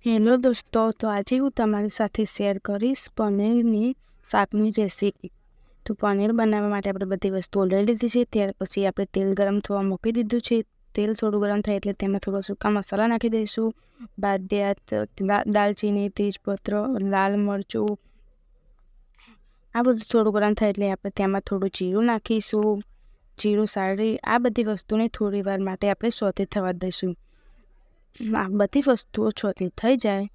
Hello દોસ્તો, તો આજે હું તમારી સાથે શેર કરીશ પનીરની શાકની રેસીપી. તો પનીર બનાવવા માટે આપણે બધી વસ્તુઓ લઈ લીધી છે. ત્યાર પછી આપણે તેલ ગરમ થવા મૂકી દીધું છે. તેલ થોડું ગરમ થાય એટલે તેમાં થોડા સૂકા મસાલા નાખી દઈશું. બાદિયા, દાલચીની, તેજપત્ર, લાલ મરચું, આ બધું થોડું ગરમ થાય એટલે આપણે તેમાં થોડું જીરું નાખીશું. જીરું સારી આ બધી વસ્તુને થોડી વાર માટે આપણે સોતે થવા દઈશું. આ બધી વસ્તુઓ છોતી થઈ જાય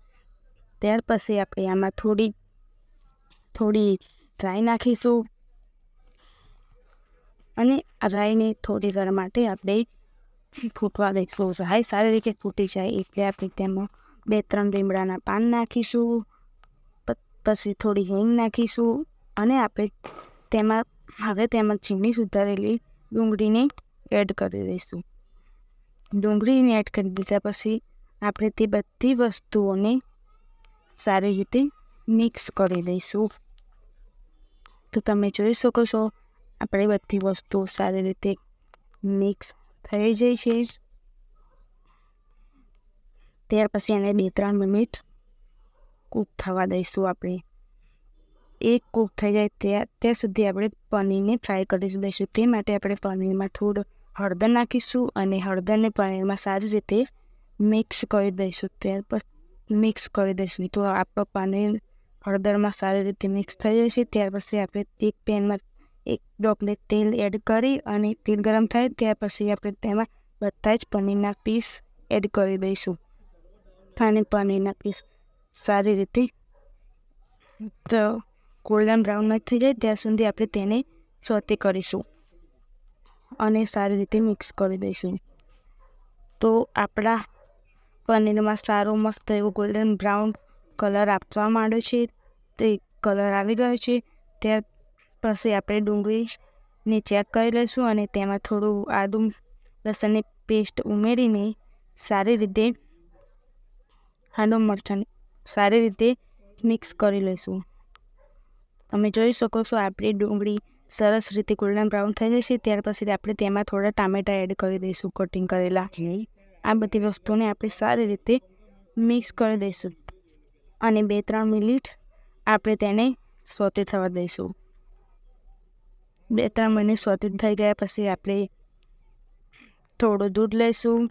ત્યાર પછી આપણે આમાં થોડી રાઈ નાખીશું અને રાઈને થોડી વાર માટે આપણે ફૂટવા દઈશું. રાઈ સારી રીતે ફૂટી જાય એટલે આપણે તેમાં 2-3 લીમડાના પાન નાખીશું. પછી થોડી હિંગ નાખીશું અને આપણે તેમાં ઝીણી સુધારેલી ડુંગળીને એડ કરી દઈશું. ડુંગળીને એડ કરી દીધા પછી આપણે તે બધી વસ્તુઓને સારી રીતે મિક્સ કરી દઈશું. તો તમે જોઈ શકો છો આપણે બધી વસ્તુઓ સારી રીતે મિક્સ થઈ જાય છે. ત્યાર પછી એને 2-3 મિનિટ કૂક થવા દઈશું. આપણે એક કૂક થઈ જાય ત્યાં સુધી આપણે પનીરને ફ્રાય કરી દઈશું. તે માટે આપણે પનીરમાં થોડું હળદર નાખીશું અને હળદરને પનીરમાં સારી રીતે મિક્સ કરી દઈશું. મિક્સ કરી દઈશું તો આપણું પનીર હળદરમાં સારી રીતે મિક્સ થઈ જશે. ત્યાર પછી આપણે એક પેનમાં 1 ડોકલે તેલ એડ કરી અને તેલ ગરમ થાય ત્યાર પછી આપણે તેમાં બધા જ પનીરના પીસ એડ કરી દઈશું અને પનીરના પીસ સારી રીતે તો ગોલ્ડન બ્રાઉન થઈ જાય ત્યાં સુધી આપણે તેને સોતે કરીશું અને સારી રીતે મિક્સ કરી દઈશું. તો આપણા પનીરમાં સારો મસ્ત એવો ગોલ્ડન બ્રાઉન કલર આપવા માંડ્યો છે. તે કલર આવી ગયો છે. ત્યાર પછી આપણે ડુંગળીને ચેક કરી લઈશું અને તેમાં થોડું આદુ લસણની પેસ્ટ ઉમેરીને સારી રીતે મરચાંની સારી રીતે મિક્સ કરી લઈશું. તમે જોઈ શકો છો આપણી ડુંગળી સરસ રીતે ગોલ્ડન બ્રાઉન થઈ જશે. ત્યાર પછી આપણે તેમાં થોડા ટામેટા એડ કરી દઈશું કટિંગ કરેલા. આ બધી વસ્તુને આપણે સારી રીતે મિક્સ કરી દઈશું અને 2-3 મિનિટ આપણે તેને સોતે થવા દઈશું. 2-3 મિનિટ સોતે થઈ ગયા પછી આપણે થોડું દૂધ લઈશું.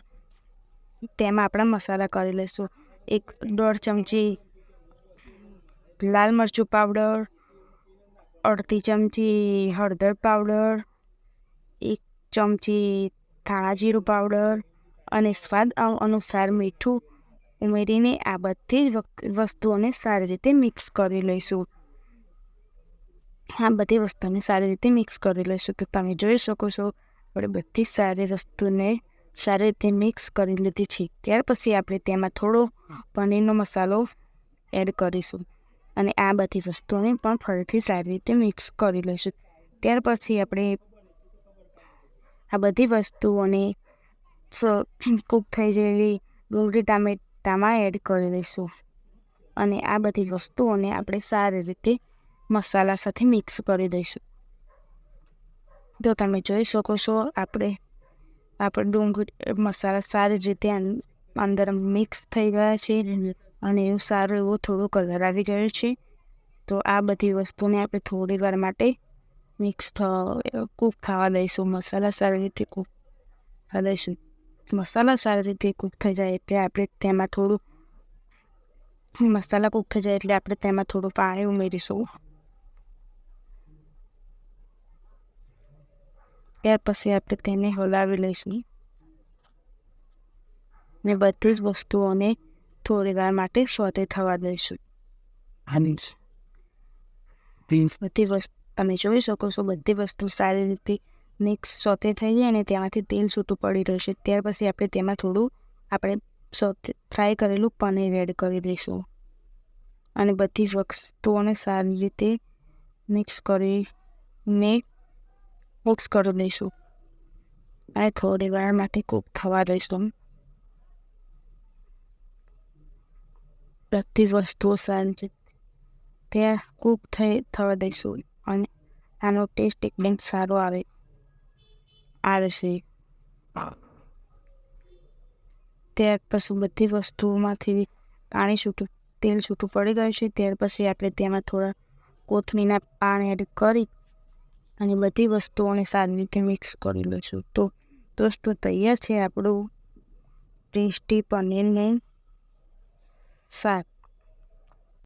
તેમાં આપણા મસાલા કરી લઈશું. 1.5 ચમચી લાલ મરચું પાવડર, 1/2 ચમચી હળદર પાવડર, 1 ચમચી ધાણા જીરું પાવડર અને સ્વાદ અનુસાર મીઠું ઉમેરીને આ બધી જ વસ્તુઓને સારી રીતે મિક્સ કરી લઈશું. તો તમે જોઈ શકો છો આપણે બધી સારી વસ્તુને સારી રીતે મિક્સ કરી લીધી છે. ત્યાર પછી આપણે તેમાં થોડો પનીરનો મસાલો એડ કરીશું અને આ બધી વસ્તુઓને પણ ફરીથી સારી રીતે મિક્સ કરી લઈશું. ત્યાર પછી આપણે આ બધી વસ્તુઓને કૂક થઈ ગયેલી ડુંગળી ટામેટામાં એડ કરી દઈશું અને આ બધી વસ્તુઓને આપણે સારી રીતે મસાલા સાથે મિક્સ કરી દઈશું. તો તમે જોઈ શકો છો આપણે ડુંગળી મસાલા સારી રીતે અંદર મિક્સ થઈ ગયા છે અને એવું સારું એવો થોડો કલર આવી ગયો છે. તો આ બધી વસ્તુને આપણે થોડી વાર માટે કૂક થવા દઈશું. મસાલા સારી રીતે કૂક થવા દઈશું. મસાલા સારી રીતે કૂક થઈ જાય એટલે આપણે તેમાં થોડું પાણી ઉમેરીશું. ત્યાર પછી આપણે તેને હલાવી લઈશું ને બધી જ વસ્તુઓને થોડી વાર માટે સોતે થવા દઈશું. તમે જોઈ શકો છો બધી વસ્તુ સારી રીતે મિક્સ સોતે થઈ જાય અને તેમાંથી તેલ છૂટું પડી રહ્યું છે. ત્યાર પછી આપણે તેમાં થોડું ફ્રાય કરેલું પનીર એડ કરી દઈશું અને બધી વસ્તુઓને સારી રીતે મિક્સ કરી દઈશું અને થોડી વાર માટે કૂક થવા દઈશું. બધી વસ્તુઓ સારી રીતે ત્યાં કૂક થવા દઈશું અને આનો ટેસ્ટ એકદમ સારો આવે છે. ત્યાર પછી બધી વસ્તુઓમાંથી તેલ છૂટું પડી ગયું છે. ત્યાર પછી આપણે તેમાં થોડા કોથમીરના પાન એડ કરી અને બધી વસ્તુઓને સારી રીતે મિક્સ કરી લઈશું. તો દોસ્તો તૈયાર છે આપણું ટેસ્ટી પનીરનું શાક.